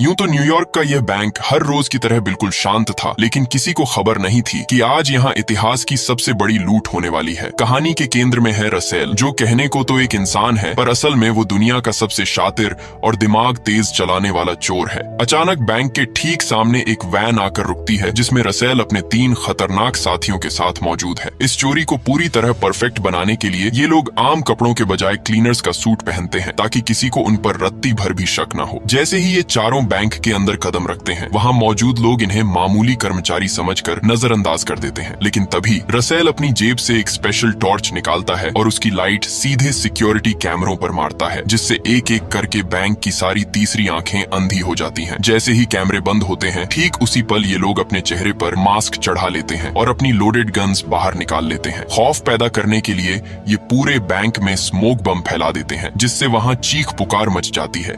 यूं तो न्यूयॉर्क का यह बैंक हर रोज की तरह बिल्कुल शांत था, लेकिन किसी को खबर नहीं थी कि आज यहाँ इतिहास की सबसे बड़ी लूट होने वाली है। कहानी के केंद्र में है रसेल, जो कहने को तो एक इंसान है, पर असल में वो दुनिया का सबसे शातिर और दिमाग तेज चलाने वाला चोर है। अचानक बैंक के ठीक सामने एक वैन आकर रुकती है, जिसमें रसेल अपने 3 खतरनाक साथियों के साथ मौजूद है। इस चोरी को पूरी तरह परफेक्ट बनाने के लिए ये लोग आम कपड़ों के बजाय क्लीनर्स का सूट पहनते हैं, ताकि किसी को उन पर रत्ती भर भी शक न हो। जैसे ही ये चारों बैंक के अंदर कदम रखते हैं, वहाँ मौजूद लोग इन्हें मामूली कर्मचारी समझकर नजरअंदाज कर देते हैं। लेकिन तभी रसेल अपनी जेब से एक स्पेशल टॉर्च निकालता है और उसकी लाइट सीधे सिक्योरिटी कैमरों पर मारता है, जिससे एक एक करके बैंक की सारी तीसरी आंखें अंधी हो जाती हैं। जैसे ही कैमरे बंद होते हैं, ठीक उसी पल ये लोग अपने चेहरे पर मास्क चढ़ा लेते हैं और अपनी लोडेड गन्स बाहर निकाल लेते हैं। खौफ पैदा करने के लिए ये पूरे बैंक में स्मोक बम फैला देते हैं, जिससे वहाँ चीख पुकार मच जाती है।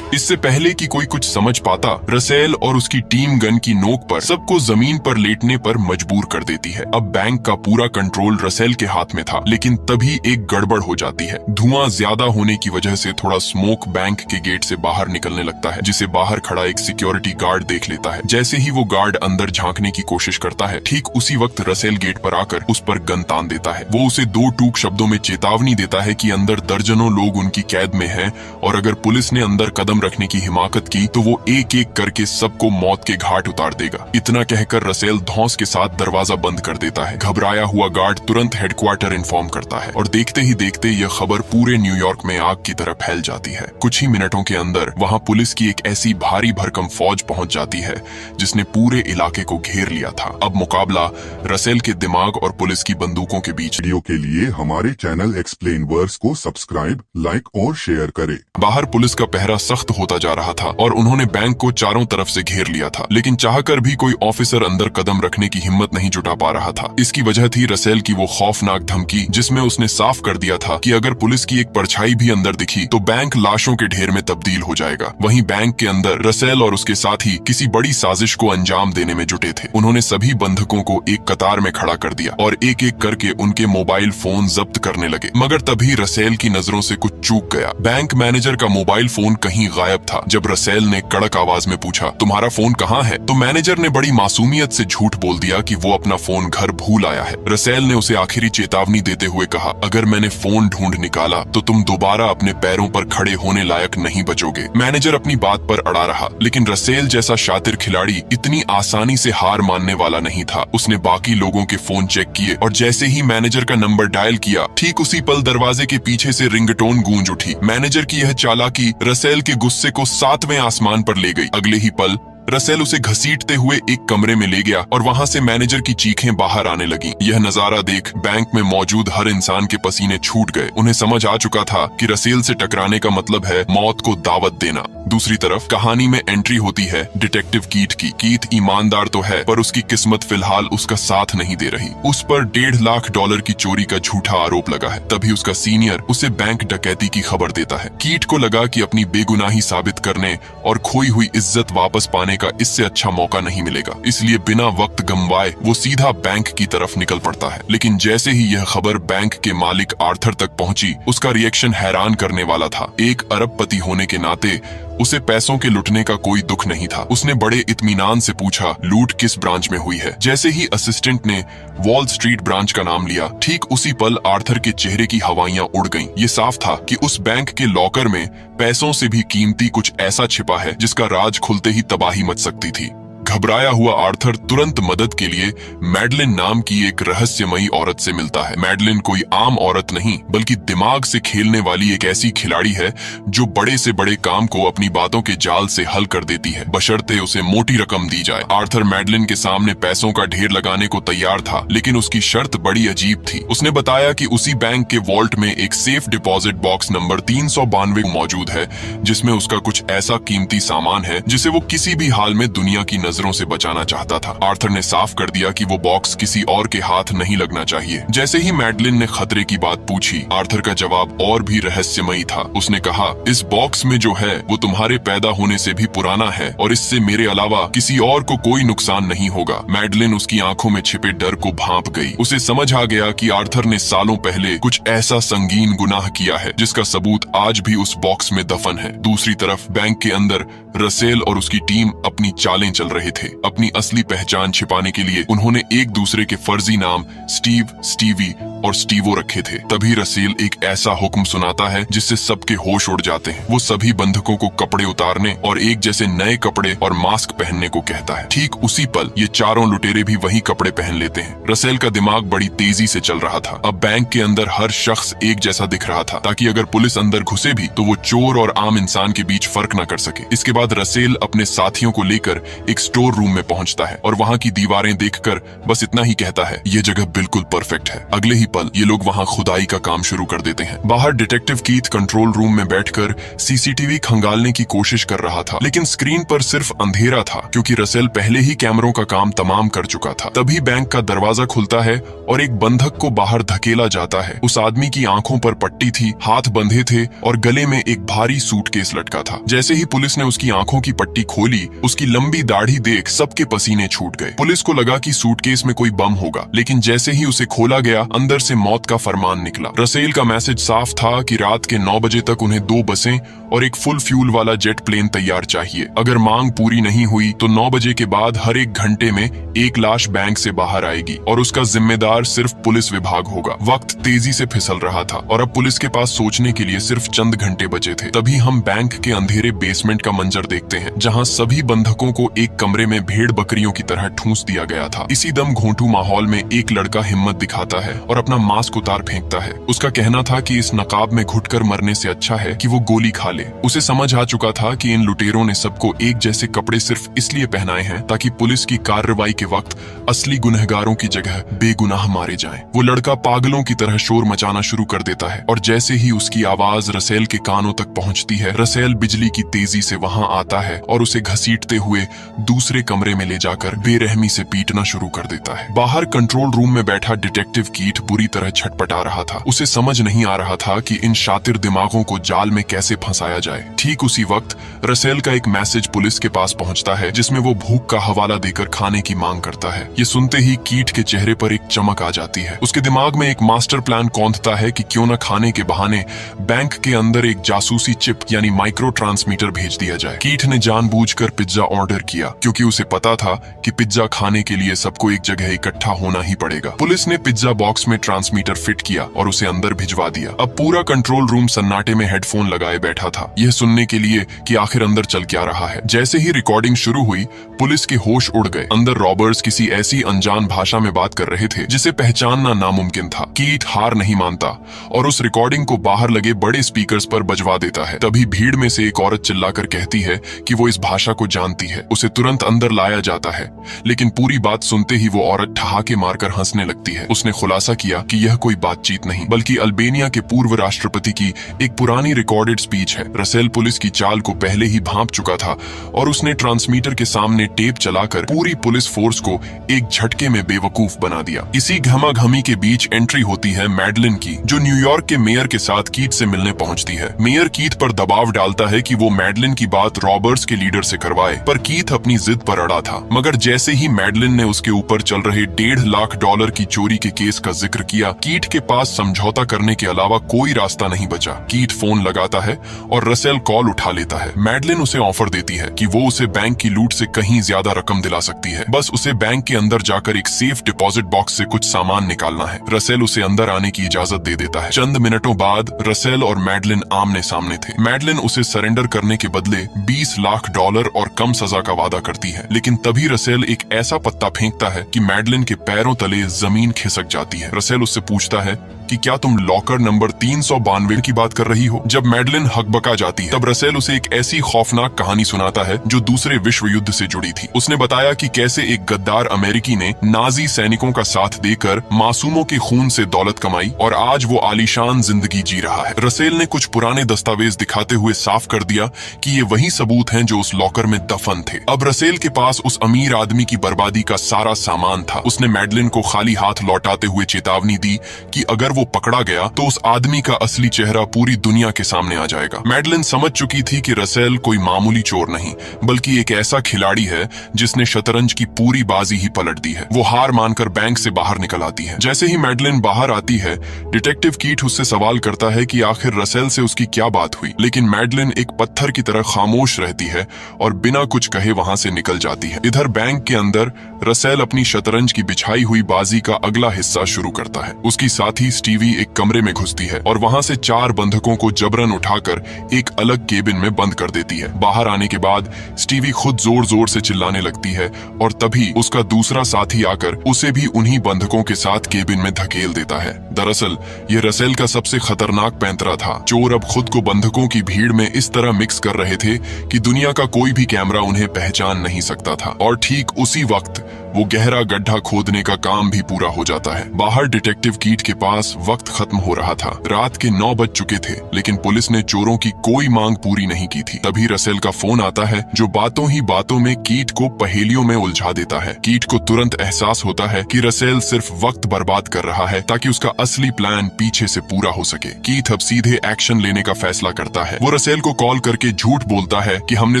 इससे पहले कि कोई कुछ समझ पाता, रसेल और उसकी टीम गन की नोक पर सबको जमीन पर लेटने पर मजबूर कर देती है। अब बैंक का पूरा कंट्रोल रसेल के हाथ में था, लेकिन तभी एक गड़बड़ हो जाती है। धुआं ज्यादा होने की वजह से थोड़ा स्मोक बैंक के गेट से बाहर निकलने लगता है, जिसे बाहर खड़ा एक सिक्योरिटी गार्ड देख लेता है। जैसे ही वो गार्ड अंदर झांकने की कोशिश करता है, ठीक उसी वक्त रसेल गेट पर आकर उस पर गन तान देता है। वो उसे 2 टूक शब्दों में चेतावनी देता है कि अंदर दर्जनों लोग उनकी कैद में हैं, और अगर पुलिस ने अंदर कदम रखने की हिमाकत की तो वो एक एक करके सबको मौत के घाट उतार देगा। इतना कहकर रसेल धौंस के साथ दरवाजा बंद कर देता है। घबराया हुआ गार्ड तुरंत हेडक्वार्टर इन्फॉर्म करता है, और देखते ही देखते यह खबर पूरे न्यूयॉर्क में आग की तरह फैल जाती है। कुछ ही मिनटों के अंदर वहां पुलिस की एक ऐसी भारी भरकम फौज पहुंच जाती है, जिसने पूरे इलाके को घेर लिया था। अब मुकाबला रसेल के दिमाग और पुलिस की बंदूकों के बीच। वीडियो के लिए हमारे चैनल एक्सप्लेन वर्स को सब्सक्राइब, लाइक और शेयर करें। बाहर पुलिस का पहरा सख्त होता जा रहा था और उन्होंने बैंक को चारों तरफ से घेर लिया था, लेकिन चाहकर भी कोई ऑफिसर अंदर कदम रखने की हिम्मत नहीं जुटा पा रहा था। इसकी वजह थी रसेल की वो खौफनाक धमकी, जिसमें उसने साफ कर दिया था कि अगर पुलिस की एक परछाई भी अंदर दिखी तो बैंक लाशों के ढेर में तब्दील हो जाएगा। वहीं बैंक के अंदर रसेल और उसके साथी किसी बड़ी साजिश को अंजाम देने में जुटे थे। उन्होंने सभी बंधकों को एक कतार में खड़ा कर दिया और एक एक करके उनके मोबाइल फोन जब्त करने लगे। मगर तभी रसेल की नजरों से कुछ चूक गया। बैंक मैनेजर का मोबाइल फोन कहीं गायब था। जब रसेल ने कड़क आवाज में पूछा, तुम्हारा फोन कहाँ है, तो मैनेजर ने बड़ी मासूमियत से झूठ बोल दिया कि वो अपना फोन घर भूल आया है। रसेल ने उसे आखिरी चेतावनी देते हुए कहा, अगर मैंने फोन ढूंढ निकाला तो तुम दोबारा अपने पैरों पर खड़े होने लायक नहीं बचोगे। मैनेजर अपनी बात पर अड़ा रहा, लेकिन रसेल जैसा शातिर खिलाड़ी इतनी आसानी से हार मानने वाला नहीं था। उसने बाकी लोगों के फोन चेक किए और जैसे ही मैनेजर का नंबर डायल किया, ठीक उसी पल दरवाजे के पीछे से रिंगटोन गूंज उठी। मैनेजर की यह चालाकी रसेल के गुस्से को 7वें आसमान पर ले गई। अगले ही पल रसेल उसे घसीटते हुए एक कमरे में ले गया और वहां से मैनेजर की चीखें बाहर आने लगी। यह नजारा देख बैंक में मौजूद हर इंसान के पसीने छूट गए। उन्हें समझ आ चुका था कि रसेल से टकराने का मतलब है मौत को दावत देना। दूसरी तरफ कहानी में एंट्री होती है डिटेक्टिव कीट की। कीट ईमानदार तो है, पर उसकी किस्मत फिलहाल उसका साथ नहीं दे रही। उस पर $1.5 लाख की चोरी का झूठा आरोप लगा है। तभी उसका सीनियर उसे बैंक डकैती की खबर देता है। कीट को लगा कि अपनी बेगुनाही साबित करने और खोई हुई इज्जत वापस पाने का इससे अच्छा मौका नहीं मिलेगा, इसलिए बिना वक्त गंवाए वो सीधा बैंक की तरफ निकल पड़ता है। लेकिन जैसे ही यह खबर बैंक के मालिक आर्थर तक पहुंची, उसका रिएक्शन हैरान करने वाला था। एक अरबपति होने के नाते उसे पैसों के लुटने का कोई दुख नहीं था। उसने बड़े इत्मीनान से पूछा, लूट किस ब्रांच में हुई है। जैसे ही असिस्टेंट ने वॉल स्ट्रीट ब्रांच का नाम लिया, ठीक उसी पल आर्थर के चेहरे की हवाइयां उड़ गईं। ये साफ था कि उस बैंक के लॉकर में पैसों से भी कीमती कुछ ऐसा छिपा है, जिसका राज खुलते ही तबाही मच सकती थी। घबराया हुआ आर्थर तुरंत मदद के लिए मैडलिन नाम की एक रहस्यमयी औरत से मिलता है। मैडलिन कोई आम औरत नहीं, बल्कि दिमाग से खेलने वाली एक ऐसी खिलाड़ी है जो बड़े से बड़े काम को अपनी बातों के जाल से हल कर देती है, बशर्ते उसे मोटी रकम दी जाए। आर्थर मैडलिन के सामने पैसों का ढेर लगाने को तैयार था, लेकिन उसकी शर्त बड़ी अजीब थी। उसने बताया कि उसी बैंक के वॉल्ट में एक सेफ डिपॉजिट बॉक्स नंबर 392 मौजूद है, जिसमें उसका कुछ ऐसा कीमती सामान है जिसे वो किसी भी हाल में दुनिया की नजरों खतरों से बचाना चाहता था। आर्थर ने साफ कर दिया कि वो बॉक्स किसी और के हाथ नहीं लगना चाहिए। जैसे ही मैडलिन ने खतरे की बात पूछी, आर्थर का जवाब और भी रहस्यमयी था। उसने कहा, इस बॉक्स में जो है वो तुम्हारे पैदा होने से भी पुराना है और इससे मेरे अलावा किसी और को कोई नुकसान नहीं होगा। मैडलिन उसकी आंखों में छिपे डर को भांप गई। उसे समझ आ गया कि आर्थर ने सालों पहले कुछ ऐसा संगीन गुनाह किया है जिसका सबूत आज भी उस बॉक्स में दफन है। दूसरी तरफ बैंक के अंदर रसेल और उसकी टीम अपनी चालें चल रहे थे। अपनी असली पहचान छिपाने के लिए उन्होंने एक दूसरे के फर्जी नाम स्टीव, स्टीवी और स्टीवो रखे थे। तभी रसेल एक ऐसा हुक्म सुनाता है जिससे सबके होश उड़ जाते हैं। वो सभी बंधकों को कपड़े उतारने और एक जैसे नए कपड़े और मास्क पहनने को कहता है। ठीक उसी पल ये चारों लुटेरे भी वही कपड़े पहन लेते हैं। रसेल का दिमाग बड़ी तेजी से चल रहा था। अब बैंक के अंदर हर शख्स एक जैसा दिख रहा था, ताकि अगर पुलिस अंदर घुसे भी तो वो चोर और आम इंसान के बीच फर्क न कर सके। इसके बाद रसेल अपने साथियों को लेकर एक स्टोर रूम में पहुंचता है और वहां की दीवारें देखकर बस इतना ही कहता है, ये जगह बिल्कुल परफेक्ट है। अगले ही पल ये लोग वहां खुदाई का काम शुरू कर देते हैं। बाहर डिटेक्टिव कीथ कंट्रोल रूम में बैठकर सीसीटीवी खंगालने की कोशिश कर रहा था, लेकिन स्क्रीन पर सिर्फ अंधेरा था क्योंकि रसेल पहले ही कैमरों का काम तमाम कर चुका था। तभी बैंक का दरवाजा खुलता है और एक बंधक को बाहर धकेला जाता है। उस आदमी की आंखों पर पट्टी थी, हाथ बंधे थे और गले में एक भारी सूटकेस लटका था। जैसे ही पुलिस ने उसकी आंखों की पट्टी खोली, उसकी लंबी दाढ़ी देख सबके पसीने छूट गए। पुलिस को लगा कि सूटकेस में कोई बम होगा, लेकिन जैसे ही उसे खोला गया, अंदर से मौत का फरमान निकला। रसेल का मैसेज साफ था कि रात के 9 बजे तक उन्हें 2 बसें और एक फुल फ्यूल वाला जेट प्लेन तैयार चाहिए। अगर मांग पूरी नहीं हुई तो 9 बजे के बाद हर एक घंटे में एक लाश बैंक से बाहर आएगी और उसका जिम्मेदार सिर्फ पुलिस विभाग होगा। वक्त तेजी से फिसल रहा था और अब पुलिस के पास सोचने के लिए सिर्फ चंद घंटे बचे थे। तभी हम बैंक के अंधेरे बेसमेंट का मंजर देखते हैं, जहां सभी बंधकों को एक कमरे में भेड़ बकरियों की तरह ठूंस दिया गया था। इसी दम घोंटू माहौल में एक लड़का हिम्मत दिखाता है और अपना मास्क उतार फेंकता है। उसका कहना था कि इस नकाब में घुटकर मरने से अच्छा है कि वो गोली खा ले। उसे समझ आ चुका था कि इन लुटेरों ने सबको एक जैसे कपड़े सिर्फ इसलिए पहनाए हैं ताकि पुलिस की कार्रवाई के वक्त असली गुनहगारों की जगह बेगुनाह मारे जाएं। वो लड़का पागलों की तरह शोर मचाना शुरू कर देता है और जैसे ही उसकी आवाज रसेल के कानों तक पहुंचती है, रसेल बिजली की तेजी से वहां आता है और उसे घसीटते हुए दूसरे कमरे में ले जाकर बेरहमी से पीटना शुरू कर देता है। बाहर कंट्रोल रूम में बैठा डिटेक्टिव कीथ बुरी तरह छटपटा रहा था। उसे समझ नहीं आ रहा था कि इन शातिर दिमागों को जाल में कैसे फंसाया जाए। ठीक उसी वक्त रसेल का एक मैसेज पुलिस के पास पहुंचता है, जिसमें वो भूख का हवाला देकर खाने की मांग करता है। ये सुनते ही कीथ के चेहरे पर एक चमक आ जाती है। उसके दिमाग में एक मास्टर प्लान कौंधता है कि क्यों न खाने के बहाने बैंक के अंदर एक जासूसी चिप यानी माइक्रो ट्रांसमीटर भेज दिया जाए। कीथ ने जानबूझकर पिज्जा ऑर्डर किया क्योंकि उसे पता था कि पिज्जा खाने के लिए सबको एक जगह इकट्ठा होना ही पड़ेगा। पुलिस ने पिज्जा बॉक्स में ट्रांसमीटर फिट किया और उसे अंदर भिजवा दिया। अब पूरा कंट्रोल रूम सन्नाटे में हेडफोन लगाए बैठा था, यह सुनने के लिए कि आखिर अंदर चल क्या रहा है। जैसे ही रिकॉर्डिंग शुरू हुई, पुलिस के होश उड़ गए। अंदर रॉबर्स किसी ऐसी अनजान भाषा में बात कर रहे थे जिसे पहचानना नामुमकिन था। कीथ हार नहीं मानता और उस रिकॉर्डिंग को बाहर लगे बड़े स्पीकर्स पर बजवा देता है। तभी भीड़ में से एक औरत चिल्लाकर कहती है कि वो इस भाषा को जानती है। उसे तुरंत अंदर लाया जाता है, लेकिन पूरी बात सुनते ही वो औरत ठहाके मारकर हंसने लगती है। उसने खुलासा किया कि यह कोई बातचीत नहीं बल्कि अल्बेनिया के पूर्व राष्ट्रपति की एक पुरानी रिकॉर्डेड स्पीच है। रसेल पुलिस की चाल को पहले ही भांप चुका था और उसने ट्रांसमीटर के सामने टेप चलाकर पूरी पुलिस फोर्स को एक झटके में बेवकूफ बना दिया। इसी घमाघमी के बीच एंट्री होती है मैडलिन की, जो न्यूयॉर्क के मेयर के साथ कीथ से मिलने पहुंचती है। मेयर कीथ पर दबाव डालता है कि वो मैडलिन की बात रॉबर्ट्स के लीडर से करवाए, पर कीथ अपनी जिद पर अड़ा था। मगर जैसे ही मैडलिन ने उसके ऊपर चल रहे $1.5 लाख की चोरी के केस का जिक्र किया, कीथ के पास समझौता करने के अलावा कोई रास्ता नहीं बचा। कीथ फोन लगाता है और रसेल कॉल उठा लेता है। मैडलिन उसे ऑफर देती है कि वो उसे बैंक की लूट से कहीं ज्यादा रकम दिला सकती है, बस उसे बैंक के अंदर जाकर एक सेफ डिपॉजिट बॉक्स से कुछ सामान निकालना है। रसेल उसे अंदर आने की इजाजत दे देता है। चंद मिनटों बाद रसेल और मैडलिन आमने सामने थे। मैडलिन उसे सरेंडर करने के बदले $20 लाख और कम सजा का वादा करती है, लेकिन तभी रसेल एक ऐसा पत्ता फेंकता है कि मैडलिन के पैरों तले जमीन खिसक जाती है। रसेल उससे पूछता है, कि क्या तुम लॉकर नंबर 392 की बात कर रही हो। जब मैडलिन हकबका जाती है तब रसेल उसे एक ऐसी खौफनाक कहानी सुनाता है जो दूसरे विश्व युद्ध से जुड़ी थी। उसने बताया कि कैसे एक गद्दार अमेरिकी ने नाजी सैनिकों का साथ देकर मासूमों के खून से दौलत कमाई और आज वो आलीशान जिंदगी जी रहा है। रसेल ने कुछ पुराने दस्तावेज दिखाते हुए साफ कर दिया कि ये वही सबूत हैं जो उस लॉकर में दफन थे। अब रसेल के पास उस अमीर आदमी की बर्बादी का सारा सामान था। उसने मैडलिन को खाली हाथ लौटाते हुए चेतावनी दी कि अगर वो पकड़ा गया तो उस आदमी का असली चेहरा पूरी दुनिया के सामने आ जाएगा। मैडलिन समझ चुकी थी कि रसेल कोई मामूली चोर नहीं बल्कि एक ऐसा खिलाड़ी है जिसने शतरंज की पूरी बाजी ही पलट दी है। वो हार मानकर बैंक से बाहर निकल आती है। जैसे ही मैडलिन बाहर आती है, डिटेक्टिव कीट उससे सवाल करता है कि आखिर रसेल से उसकी क्या बात हुई, लेकिन मैडलिन एक पत्थर की तरह खामोश रहती है और बिना कुछ कहे वहां से निकल जाती है। इधर बैंक के अंदर रसेल अपनी शतरंज की बिछाई हुई बाजी का अगला हिस्सा शुरू करता है। उसकी साथी स्टीवी एक कमरे में घुसती है और वहां से 4 बंधकों को जबरन उठाकर एक अलग केबिन में बंद कर देती है। बाहर आने के बाद स्टीवी खुद जोर जोर से चिल्लाने लगती है और तभी उसका दूसरा साथी आकर उसे भी उन्हीं बंधकों के साथ केबिन में धकेल देता है। दरअसल ये रसेल का सबसे खतरनाक पैंतरा था। चोर अब खुद को बंधकों की भीड़ में इस तरह मिक्स कर रहे थे कि दुनिया का कोई भी कैमरा उन्हें पहचान नहीं सकता था। और ठीक उसी वक्त वो गहरा गड्ढा खोदने का काम भी पूरा हो जाता है। बाहर डिटेक्टिव कीट के पास वक्त खत्म हो रहा था। रात के 9 बज चुके थे, लेकिन पुलिस ने चोरों की कोई मांग पूरी नहीं की थी। तभी रसेल का फोन आता है जो बातों ही बातों में कीट को पहेलियों में उलझा देता है। कीट को तुरंत एहसास होता है कि रसेल सिर्फ वक्त बर्बाद कर रहा है ताकि उसका असली प्लान पीछे से पूरा हो सके। कीट अब सीधे एक्शन लेने का फैसला करता है। वो रसेल को कॉल करके झूठ बोलता है कि हमने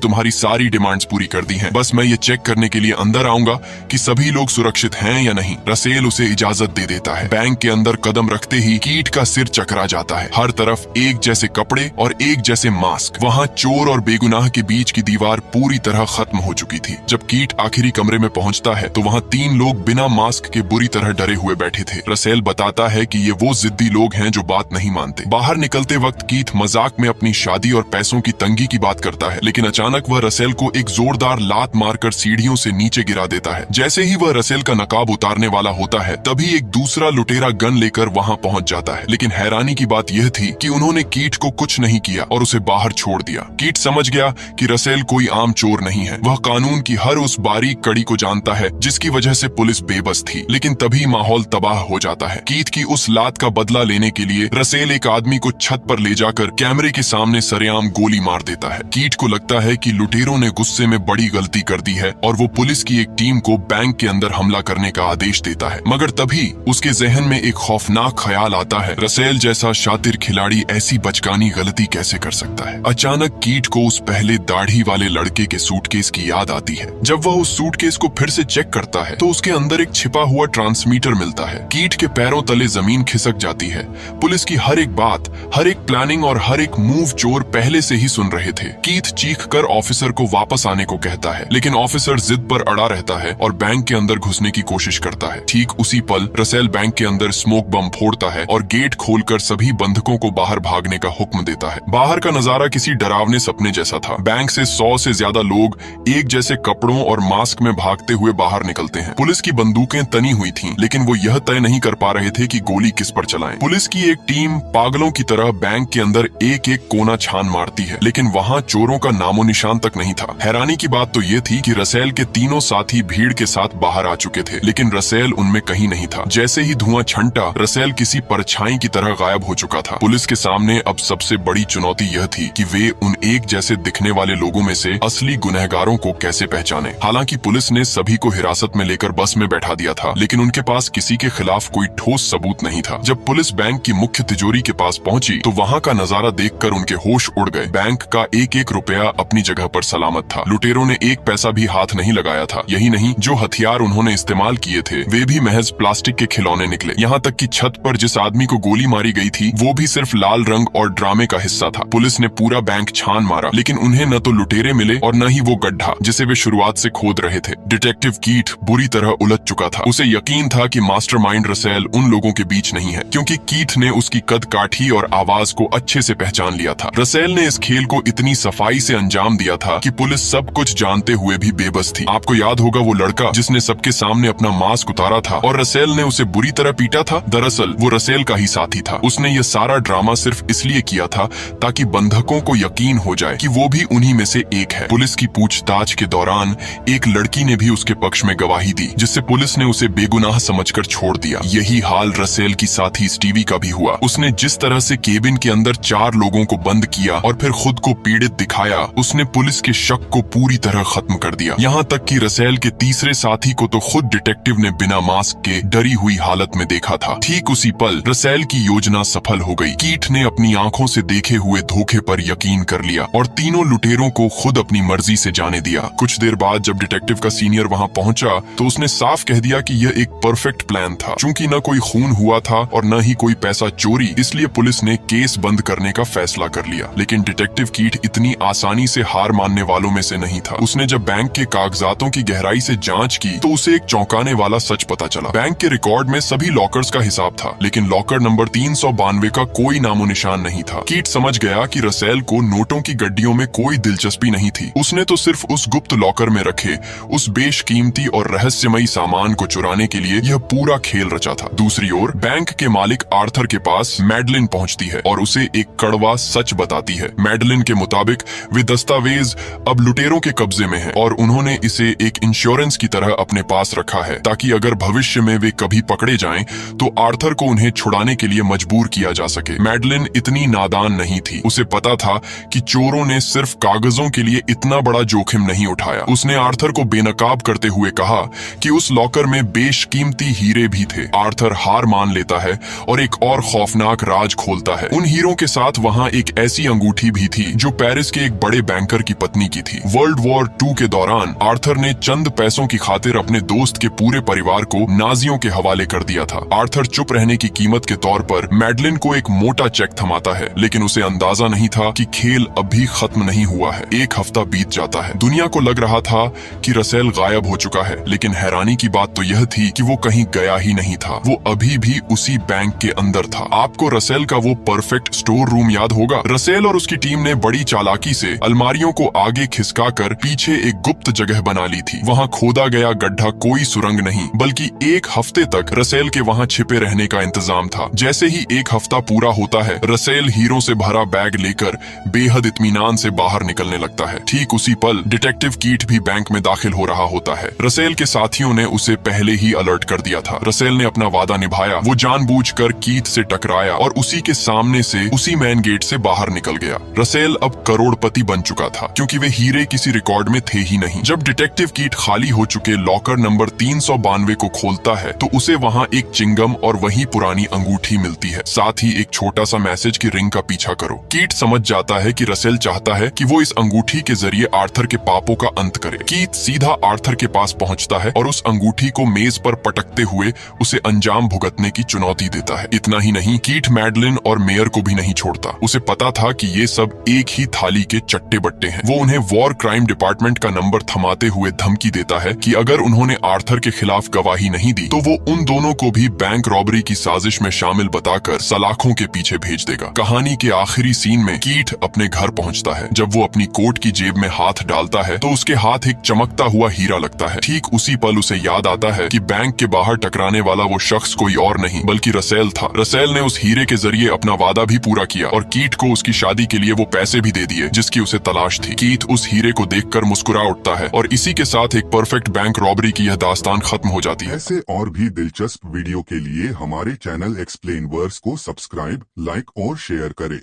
तुम्हारी सारी डिमांड्स पूरी कर दी हैं, बस मैं ये चेक करने के लिए अंदर आऊंगा कि सभी लोग सुरक्षित हैं या नहीं। रसेल उसे इजाजत दे देता है। बैंक के अंदर कदम रखते ही कीट का सिर चकरा जाता है। हर तरफ एक जैसे कपड़े और एक जैसे मास्क। वहाँ चोर और बेगुनाह के बीच की दीवार पूरी तरह खत्म हो चुकी थी। जब कीट आखिरी कमरे में पहुंचता है तो वहाँ 3 लोग बिना मास्क के बुरी तरह डरे हुए बैठे थे। रसेल बताता है कि ये वो जिद्दी लोग हैं जो बात नहीं मानते। बाहर निकलते वक्त कीट मजाक में अपनी शादी और पैसों की तंगी की बात करता है, लेकिन अचानक वह रसेल को एक जोरदार लात मारकर सीढ़ियों से नीचे गिरा देता है। जैसे ही वह रसेल का नकाब उतारने वाला होता है तभी एक दूसरा लुटेरा गन लेकर वहां पहुंच जाता है। लेकिन हैरानी की बात यह थी कि उन्होंने कीट को कुछ नहीं किया और उसे बाहर छोड़ दिया। कीट समझ गया कि रसेल कोई आम चोर नहीं है। वह कानून की हर उस बारीक कड़ी को जानता है जिसकी वजह से पुलिस बेबस थी। लेकिन तभी माहौल तबाह हो जाता है। कीट की उस लात का बदला लेने के लिए रसेल एक आदमी को छत पर ले जाकर कैमरे के सामने सरेआम गोली मार देता है। कीट को लगता है कि लुटेरों ने गुस्से में बड़ी गलती कर दी है और वो पुलिस की एक टीम को बैंक के अंदर हमला करने का आदेश देता है। मगर तभी उसके जहन में एक खौफनाक ख्याल आता है, रसेल जैसा शातिर खिलाड़ी ऐसी बचकानी गलती कैसे कर सकता है। अचानक कीट को उस पहले दाढ़ी वाले लड़के के सूटकेस की याद आती है। जब वह उस सूटकेस को फिर से चेक करता है तो उसके अंदर एक छिपा हुआ ट्रांसमीटर मिलता है। कीट के पैरों तले जमीन खिसक जाती है। पुलिस की हर एक बात, हर एक प्लानिंग और हर एक मूव चोर पहले से ही सुन रहे थे। कीट चीख कर ऑफिसर को वापस आने को कहता है, लेकिन ऑफिसर जिद पर अड़ा रहता है और बैंक के अंदर घुसने की कोशिश करता है। ठीक उसी पल रसेल बैंक के अंदर स्मोक बम फोड़ता है और गेट खोलकर सभी बंधकों को बाहर भागने का हुक्म देता है। बाहर का नजारा किसी डरावने सपने जैसा था। बैंक से 100 से ज्यादा लोग एक जैसे कपड़ों और मास्क में भागते हुए बाहर निकलते हैं। पुलिस की बंदूकें तनी हुई थीं, लेकिन वो यह तय नहीं कर पा रहे थे कि गोली किस पर चलाएं। पुलिस की एक टीम पागलों की तरह बैंक के अंदर एक एक कोना छान मारती है, लेकिन वहाँ चोरों का नामो निशान तक नहीं था। हैरानी की बात तो ये थी कि रसेल के तीनों साथी भीड़ के साथ बाहर आ चुके थे, लेकिन रसेल उनमें कहीं नहीं था। जैसे ही धुआं छंटा, रसेल किसी परछाई की तरह गायब हो चुका था। पुलिस के सामने अब सबसे बड़ी चुनौती यह थी कि वे उन एक जैसे दिखने वाले लोगों में से असली गुनहगारों को कैसे पहचाने। हालांकि पुलिस ने सभी को हिरासत में लेकर बस में बैठा दिया था, लेकिन उनके पास किसी के खिलाफ कोई ठोस सबूत नहीं था। जब पुलिस बैंक की मुख्य तिजोरी के पास पहुंची तो वहां का नजारा देखकर उनके होश उड़ गए। बैंक का एक एक रुपया अपनी जगह पर सलामत था। लुटेरों ने एक पैसा भी हाथ नहीं लगाया था। यही नहीं, जो हथियार उन्होंने इस्तेमाल किए थे वे भी महज प्लास्टिक के खिलौने निकले। यहाँ तक कि छत पर जिस आदमी को गोली मारी गई थी वो भी सिर्फ लाल रंग और ड्रामे का हिस्सा था। पुलिस ने पूरा बैंक छान मारा, लेकिन उन्हें न तो लुटेरे मिले और न ही वो गड्ढा जिसे वे शुरुआत से खोद रहे थे। डिटेक्टिव कीट बुरी तरह उलझ चुका था। उसे यकीन था कि मास्टरमाइंड रसेल उन लोगों के बीच नहीं है, क्योंकि कीट ने उसकी कद काठी और आवाज को अच्छे से पहचान लिया था। रसेल ने इस खेल को इतनी सफाई से अंजाम दिया था कि पुलिस सब कुछ जानते हुए भी बेबस थी। आपको याद होगा वो लड़का जिसने सबके सामने अपना मास्क उतारा था और रसेल ने उसे बुरी तरह पीटा था। दरअसल वो रसेल का ही साथी था। उसने ये सारा ड्रामा सिर्फ इसलिए किया था ताकि बंधकों को यकीन हो जाए कि वो भी उन्हीं में से एक है। पुलिस की पूछताछ के दौरान एक लड़की ने भी उसके पक्ष में गवाही दी, जिससे पुलिस ने उसे बेगुनाह समझकर छोड़ दिया। यही हाल रसेल की साथी स्टीवी का भी हुआ। उसने जिस तरह से केबिन के अंदर 4 लोगों को बंद किया और फिर खुद को पीड़ित दिखाया, उसने पुलिस के शक को पूरी तरह खत्म कर दिया। यहाँ तक कि रसेल के तीसरे साथी को तो खुद डिटेक्टिव ने बिना मास्क के डरी हुई हालत में देखा था। ठीक उसी पल रसेल की योजना सफल हो गई। कीट ने अपनी आंखों से देखे हुए धोखे पर यकीन कर लिया और तीनों लुटेरों को खुद अपनी मर्जी से जाने दिया। कुछ देर बाद जब डिटेक्टिव का सीनियर वहाँ पहुंचा तो उसने साफ कह दिया कि यह एक परफेक्ट प्लान था। चूंकि न कोई खून हुआ था और न ही कोई पैसा चोरी, इसलिए पुलिस ने केस बंद करने का फैसला कर लिया। लेकिन डिटेक्टिव कीट इतनी आसानी से हार मानने वालों में से नहीं था। उसने जब बैंक के कागजातों की गहराई से जांच की तो उसे एक चौंकाने वाला सच पता चला। बैंक के रिकॉर्ड में सभी लॉकर्स का हिसाब था, लेकिन लॉकर नंबर 392 का कोई नामो निशान नहीं था। कीट समझ गया कि रसेल को नोटों की गड्डियों में कोई दिलचस्पी नहीं थी। उसने तो सिर्फ उस गुप्त लॉकर में रखे उस बेशकीमती और रहस्यमयी सामान को चुराने के लिए यह पूरा खेल रचा था। दूसरी ओर बैंक के मालिक आर्थर के पास मैडलिन पहुंचती है और उसे एक कड़वा सच बताती है। मैडलिन के मुताबिक वे दस्तावेज अब लुटेरों के कब्जे में है और उन्होंने इसे एक इंश्योरेंस की तरह अपने पास रखा है ताकि अगर भविष्य में वे कभी पकड़े जाएं तो आर्थर को उन्हें छुड़ाने के लिए मजबूर किया जा सके। मैडलिन इतनी नादान नहीं थी। उसे पता था कि चोरों ने सिर्फ कागजों के लिए इतना बड़ा जोखिम नहीं उठाया। उसने आर्थर को बेनकाब करते हुए कहा कि उस लॉकर में बेशकीमती हीरे भी थे। आर्थर हार मान लेता है और एक और खौफनाक राज खोलता है। उन हीरों के साथ वहाँ एक ऐसी अंगूठी भी थी जो पेरिस के एक बड़े बैंकर की पत्नी की थी। वर्ल्ड वॉर 2 के दौरान आर्थर ने चंद पैसों की खातिर अपने दोस्त के पूरे परिवार को नाजियों के हवाले कर दिया था। आर्थर चुप रहने की कीमत के तौर पर मैडलिन को एक मोटा चेक थमाता है, लेकिन उसे अंदाजा नहीं था कि खेल अभी खत्म नहीं हुआ है। एक हफ्ता बीत जाता है। दुनिया को लग रहा था कि रसेल गायब हो चुका है, लेकिन हैरानी की बात तो यह थी कि वो कहीं गया ही नहीं था। वो अभी भी उसी बैंक के अंदर था। आपको रसेल का वो परफेक्ट स्टोर रूम याद होगा। रसेल और उसकी टीम ने बड़ी चालाकी से अलमारियों को आगे खिसकाकर पीछे एक गुप्त जगह बना ली थी। वहाँ खोदा गया गड्ढा कोई सुरंग नहीं, बल्कि एक हफ्ते तक रसेल के वहाँ छिपे रहने का इंतजाम था। जैसे ही एक हफ्ता पूरा होता है, रसेल हीरों से भरा बैग लेकर बेहद इत्मीनान से बाहर निकलने लगता है। ठीक उसी पल डिटेक्टिव कीट भी बैंक में दाखिल हो रहा होता है। रसेल के साथियों ने उसे पहले ही अलर्ट कर दिया था। रसेल ने अपना वादा निभाया। वो जानबूझकर कीट से टकराया और उसी के सामने से उसी मेन गेट से बाहर निकल गया। रसेल अब करोड़पति बन चुका था, क्योंकि वे हीरे किसी रिकॉर्ड में थे ही नहीं। जब डिटेक्टिव कीट खाली हो चुके लॉकर नंबर 392 को खोलता है तो उसे वहाँ एक चिंगम और वही पुरानी अंगूठी मिलती है, साथ ही एक छोटा सा मैसेज की रिंग का पीछा करो। कीट समझ जाता है कि रसेल चाहता है कि वो इस अंगूठी के जरिए आर्थर के पापों का अंत करे। कीट सीधा आर्थर के पास पहुंचता है और उस अंगूठी को मेज पर पटकते हुए उसे अंजाम भुगतने की चुनौती देता है। इतना ही नहीं, कीट मैडलिन और मेयर को भी नहीं छोड़ता। उसे पता था कि ये सब एक ही थाली के चट्टे बट्टे हैं। वो उन्हें वॉर क्राइम डिपार्टमेंट का नंबर थमाते हुए धमकी देता है कि अगर उन्होंने आर्थर के खिलाफ गवाही नहीं दी तो वो उन दोनों को भी बैंक रॉबरी की साजिश में शामिल बताकर सलाखों के पीछे भेज देगा। कहानी के आखिरी सीन में कीट अपने घर पहुंचता है। जब वो अपनी कोट की जेब में हाथ डालता है तो उसके हाथ एक चमकता हुआ हीरा लगता है। ठीक उसी पल उसे याद आता है कि बैंक के बाहर टकराने वाला वो शख्स कोई और नहीं बल्कि रसेल था। रसेल ने उस हीरे के जरिए अपना वादा भी पूरा किया और कीट को उसकी शादी के लिए वो पैसे भी दे दिए जिसकी उसे तलाश थी। कीट उस हीरे को देखकर मुस्कुरा उठता है और इसी के साथ एक परफेक्ट बैंक रॉबरी की यह दास्तान खत्म हो जाती है। ऐसे और भी दिलचस्प वीडियो के लिए हमारे चैनल एक्सप्लेन वर्स को सब्सक्राइब, लाइक और शेयर करें।